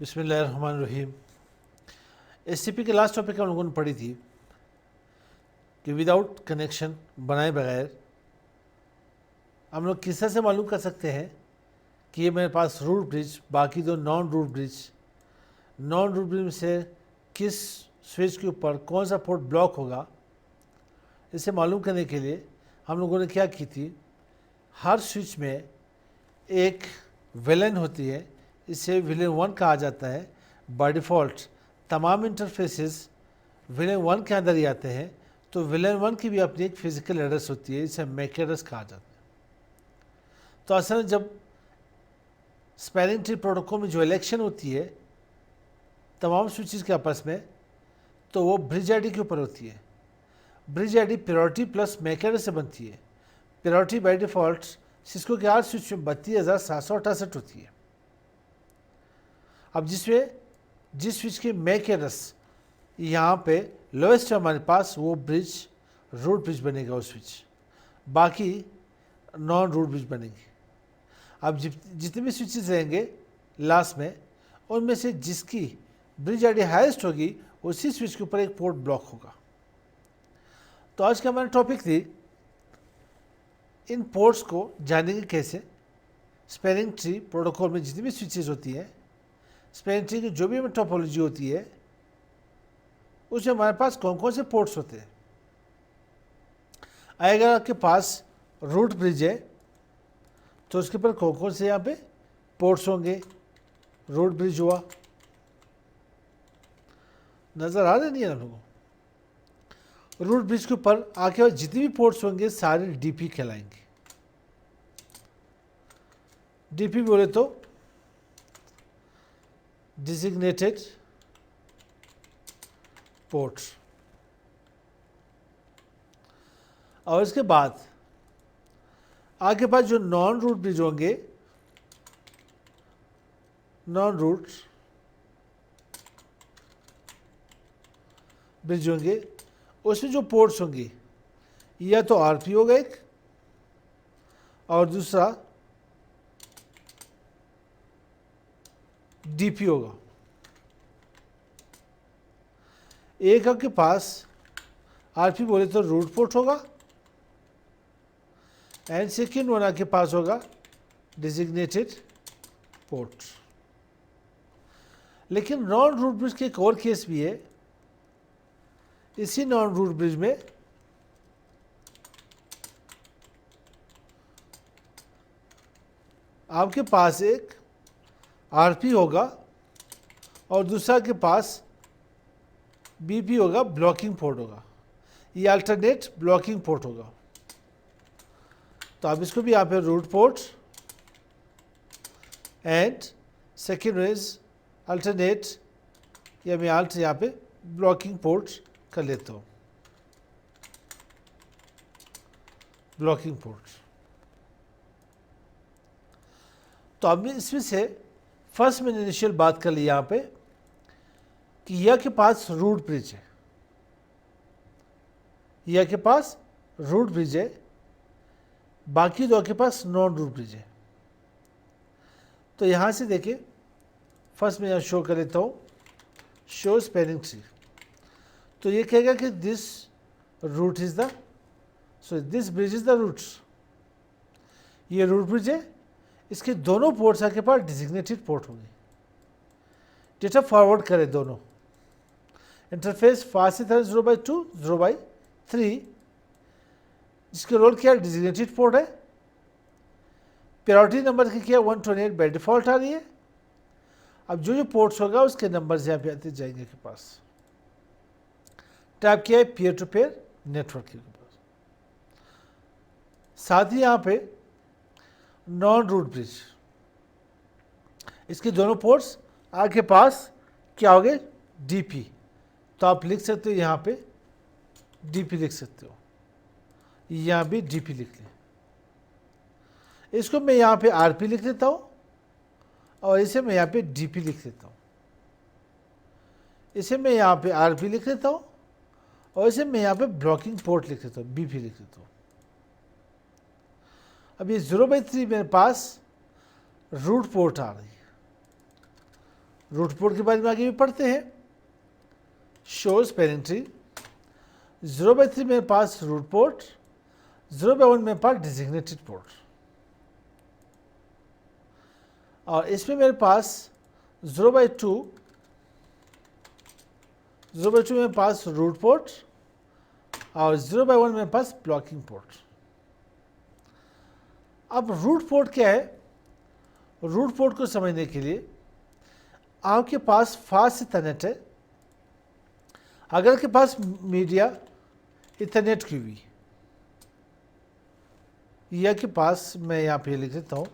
बिस्मिल्लाहिर्रहमानिर्रहीम। एससीपी के last topic हम लोगों ने पढ़ी थी कि विदाउट कनेक्शन बनाए बगैर हम लोग किस तरह से मालूम कर सकते हैं कि ये मेरे पास रूट ब्रिज, बाकी दो नॉन रूट ब्रिज में से किस स्विच के ऊपर कौन सा पोर्ट ब्लॉक होगा। इसे मालूम करने के लिए हम लोगों ने क्या की थी, हर स्विच में एक विलेन होती है, इसे विलेन 1 कहा जाता है। बाय डिफ़ॉल्ट तमाम इंटरफेसेस विलेन 1 के अंदर ही आते हैं, तो विलेन 1 की भी अपनी एक फिजिकल एड्रेस होती है, इसे मैक एड्रेस कहा जाता है। तो असल में जब स्पैनिंग ट्री प्रोटोकॉल में जो इलेक्शन होती है तमाम स्विचेस के आपस में, तो वो ब्रिज आईडी के ऊपर होती है। Bridge ID priority plus MAC address से बनती है। प्रायोरिटी बाय डिफ़ॉल्ट सिस्को के 8 स्विच में 32,768 होती है। अब जिस स्विच की मैक एड्रेस यहाँ पे लोएस्ट है हमारे पास, वो ब्रिज रूट ब्रिज बनेगा, वो स्विच, बाकी नॉन रूट ब्रिज बनेंगे। अब जितने भी स्विचेस रहेंगे लास्ट में, उनमें से जिसकी ब्रिज आईडी हाईएस्ट होगी उसी स्विच के ऊपर एक पोर्ट ब्लॉक होगा। तो आज का हमारा टॉपिक थी इन पोर्ट्स को जानेंगे कैसे। स्पैनिंग ट्री प्रोटोकॉल में जितनी भी स्विचेस होती हैं, स्पैनिंग ट्री की जो भी टोपोलॉजी होती है, उसमें हमारे पास कौन कौन से पोर्ट्स होते हैं। अगर आपके पास रूट ब्रिज है तो उसके ऊपर कौन कौन से यहाँ पे पोर्ट्स होंगे। रूट ब्रिज हुआ, नज़र आ रहे नहीं है हम लोगों को। रूट ब्रिज के ऊपर आके जितने भी पोर्ट्स होंगे सारे डीपी कहलाएंगे। डीपी बोले तो डिजिग्नेटेड पोर्ट्स। और इसके बाद आगे पास जो नॉन रूट ब्रिज होंगे, नॉन रूट ब्रिज होंगे, उसमें जो पोर्ट्स होंगे या तो आरपी होगा एक, और दूसरा डीपी होगा। एक आपके पास आरपी बोले तो रूट पोर्ट होगा, एंड सेकेंड वन आपके पास होगा डिजिग्नेटेड पोर्ट। लेकिन नॉन रूट ब्रिज के एक और केस भी है। इसी नॉन रूट ब्रिज में आपके पास एक आरपी होगा और दूसरा के पास बीपी होगा, ब्लॉकिंग पोर्ट होगा। ये अल्टरनेट ब्लॉकिंग पोर्ट होगा। तो आप इसको भी यहाँ पे root port and second is alternate, या मैं अल्ट यहाँ पे ब्लॉकिंग पोर्ट कर लेता हूँ, ब्लॉकिंग पोर्ट। तो अब इसमें से फर्स्ट मैंने इनिशियल बात कर ली यहाँ पे कि यह के पास रूट ब्रिज है, यह के पास रूट ब्रिज है, बाकी दो के पास नॉन रूट ब्रिज है। तो यहाँ से देखिए, फर्स्ट मैं यहाँ शो कर लेता हूँ, शो स्पैनिंग ट्री। तो ये कहेगा कि this root is the, so this bridge is the roots. ये रूट ब्रिज है, इसके दोनों पोर्ट्स आपके पास डिजिग्नेटेड पोर्ट होंगे। डेटा फॉरवर्ड करें दोनों इंटरफेस फास्ट से 0/2 0/3, जिसके रोल क्या डिजिग्नेटेड पोर्ट है। प्रायोरिटी नंबर की क्या 128 बाय डिफॉल्ट आ रही है। अब जो जो पोर्ट्स होगा उसके नंबर्स यहाँ पे आते जाएंगे के पास। टाइप किया है पीयर टू पीयर नेटवर्क के पास। साथ ही यहाँ पे नॉन रूट ब्रिज, इसके दोनों पोर्ट्स आपके पास क्या हो गए, डीपी। तो आप लिख सकते हो यहाँ पे डीपी लिख सकते हो, यहाँ भी डीपी लिख लें। इसको मैं यहाँ पे आरपी लिख लेता हूँ और इसे मैं यहाँ पे डीपी लिख लेता हूँ। इसे मैं यहाँ पे आरपी लिख लेता हूँ और इसे मैं यहाँ पे ब्लॉकिंग पोर्ट लिख लेता हूँ, बीपी लिख लेता हूँ। अब ये 0/3 मेरे पास रूट पोर्ट आ रही है, रूट पोर्ट के बारे में आगे भी पढ़ते हैं। Shows parent tree. 0/3 मेरे पास रूट पोर्ट, 0/1 मेरे पास डिजिग्नेटेड पोर्ट, और इसमें मेरे पास 0/2 मेरे पास रूट पोर्ट और 0/1 मेरे पास ब्लॉकिंग पोर्ट। अब रूट पोर्ट क्या है? रूट पोर्ट को समझने के लिए आपके पास फास्ट इथरनेट है। अगर के पास मीडिया इथरनेट की हुई या के पास, मैं यहाँ पे लिख देता हूँ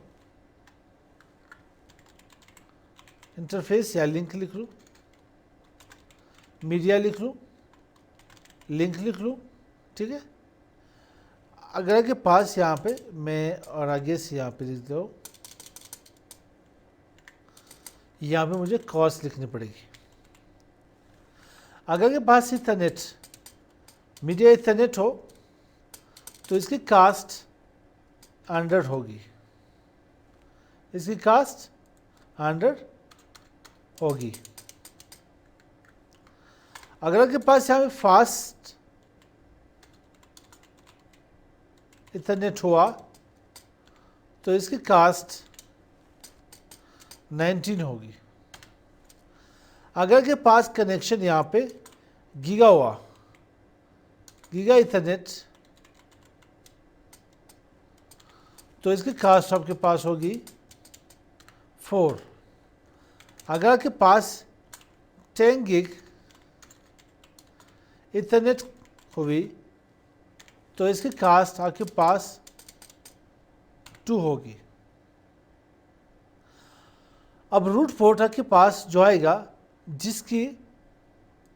इंटरफेस या लिंक लिख लूँ, मीडिया लिख लूँ, लिंक लिख लूँ, ठीक है। अगर के पास यहाँ पे मैं और आगे से यहाँ पे लिख दो, यहाँ पे मुझे कॉस्ट लिखनी पड़ेगी। अगर के पास इथरनेट, मीडिया इथरनेट हो तो इसकी कास्ट 100 होगी, इसकी कास्ट 100 होगी। अगर आपके पास यहाँ पे फास्ट इथरनेट हुआ तो इसकी कास्ट 19 होगी। अगर के पास कनेक्शन यहाँ पे गीगा हुआ, गीगा इथरनेट, तो इसकी कास्ट आपके पास होगी 4। अगर के पास 10 गिग इथरनेट हुई तो इसकी कास्ट आपके पास 2 होगी। अब रूट पोर्ट आपके पास जो आएगा जिसकी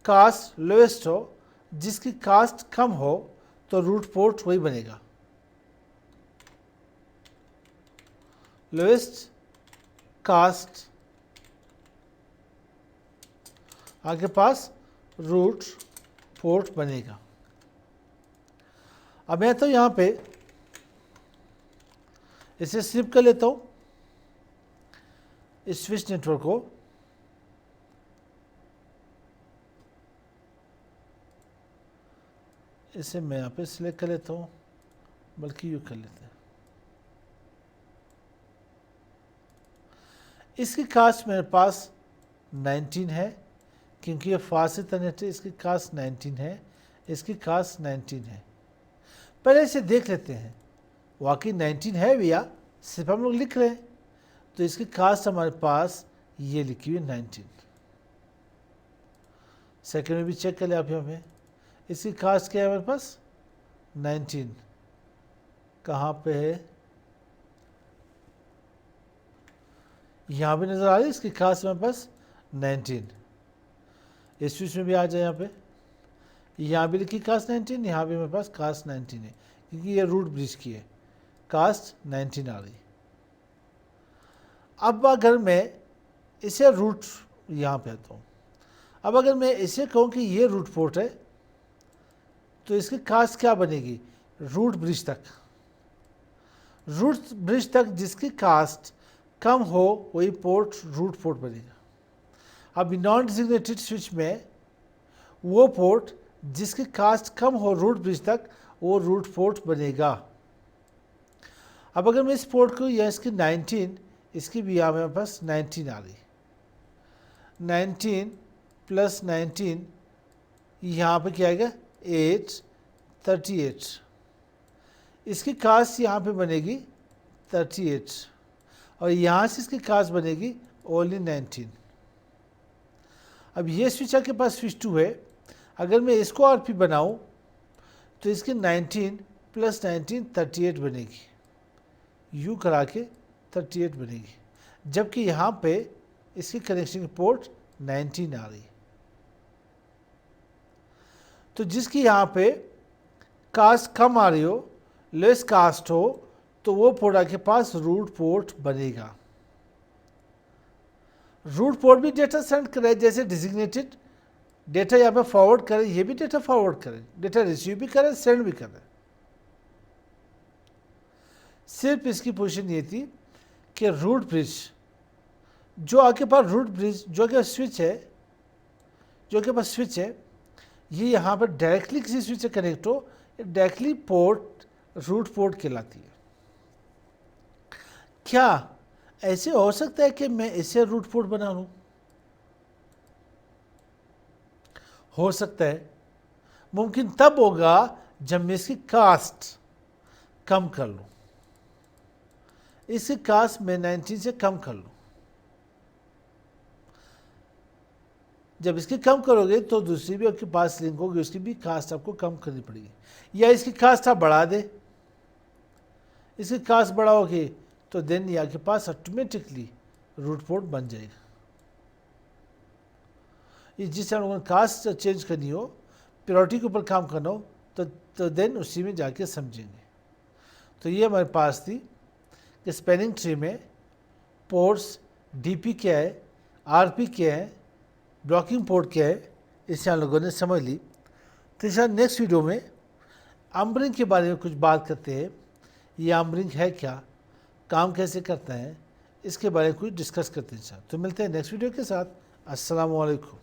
कास्ट लोएस्ट हो, जिसकी कास्ट कम हो, तो रूट पोर्ट वही बनेगा, लोएस्ट कास्ट आपके पास रूट पोर्ट बनेगा। अब मैं तो यहाँ पे इसे स्लिप कर लेता हूँ, इस स्विच नेटवर्क को, इसे मैं यहाँ पे सिलेक्ट कर लेता हूँ, बल्कि यूँ कर लेते हैं। इसकी कास्ट मेरे पास 19 है, क्योंकि ये फास्ट इथरनेट है, इसकी कास्ट 19 है, इसकी कास्ट 19 है। पहले इसे देख लेते हैं, वाकई 19 है भैया, सिर्फ हम लोग लिख रहे हैं। तो इसकी कास्ट हमारे पास ये लिखी हुई है 19। सेकंड में भी चेक कर ले आप यहाँ पे, इसकी कास्ट क्या है हमारे पास 19। कहाँ पे है? यहाँ पे नज़र आ रही है, इसकी कास्ट हमारे पास 19। इस स्विच में भी आ जाए यहाँ पे, यहाँ भी लिखी कास्ट 19, यहाँ भी मेरे पास कास्ट 19 है, क्योंकि ये रूट ब्रिज की है, कास्ट 19 आ रही। अब अगर मैं इसे रूट, यहाँ पे आता हूँ, अब अगर मैं इसे कहूँ कि ये रूट पोर्ट है, तो इसकी कास्ट क्या बनेगी? रूट ब्रिज तक, रूट ब्रिज तक जिसकी कास्ट कम हो वही पोर्ट रूट पोर्ट बनेगा। अब नॉन डिजिग्नेटेड स्विच में वो पोर्ट जिसकी कास्ट कम हो रूट ब्रिज तक, वो रूट पोर्ट बनेगा। अब अगर मैं इस पोर्ट को, या इसकी 19, इसकी भी यहाँ मेरे पास 19 आ रही, 19 प्लस 19, यहाँ पे क्या आएगा 8, 38। इसकी कास्ट यहाँ पे बनेगी 38, और यहाँ से इसकी कास्ट बनेगी ओनली 19। अब ये स्विच आपके पास स्विच 2 है, अगर मैं इसको आरपी बनाऊं तो इसकी 19 प्लस 19 38 बनेगी, यू करा के 38 बनेगी, जबकि यहाँ पे इसकी कनेक्शन की पोर्ट 19 आ रही। तो जिसकी यहाँ पे कास्ट कम आ रही हो, लेस कास्ट हो, तो वो पोर्ट आपके पास रूट पोर्ट बनेगा। रूट पोर्ट भी डेटा सेंड करे, जैसे डिजिग्नेटेड डेटा यहाँ पे फॉरवर्ड करे, ये भी डेटा फॉरवर्ड करे, डेटा रिसीव भी करे, सेंड भी करे। सिर्फ इसकी पोजीशन ये थी कि रूट ब्रिज जो आपके पास रूट ब्रिज जो कि स्विच है, जो के पास स्विच है, ये यहाँ पर डायरेक्टली किसी स्विच से कनेक्ट हो, डायरेक्टली पोर्ट रूट पोर्ट कहलाती है। क्या ऐसे हो सकता है कि मैं इसे रूट पोर्ट बना लूँ? हो सकता है। मुमकिन तब होगा जब मैं इसकी कास्ट कम कर लूँ, इसकी कास्ट मैं 19 से कम कर लूँ। जब इसकी कम करोगे तो दूसरी भी आपके पास लिंक होगी, उसकी भी कास्ट आपको कम करनी पड़ेगी, या इसकी कास्ट आप बढ़ा दे। इसकी कास्ट बढ़ाओगे तो देन ये आपके पास ऑटोमेटिकली रूट पोर्ट बन जाएगा। ये जिससे हम लोगों ने कास्ट चेंज करनी हो, प्रायोरिटी के ऊपर काम करना हो, तो देन उसी में जाके समझेंगे। तो ये हमारे पास थी कि स्पैनिंग ट्री में पोर्ट्स, डीपी क्या है, आरपी क्या है, ब्लॉकिंग पोर्ट क्या है, इससे हम लोगों ने समझ ली। तो इस नेक्स्ट वीडियो में आर्मरिंग के बारे में कुछ बात करते हैं। ये आर्मरिंग है क्या, काम कैसे करता है, इसके बारे में कुछ डिस्कस करते हैं। तो मिलते हैं नेक्स्ट वीडियो के साथ। अस्सलाम वालेकुम।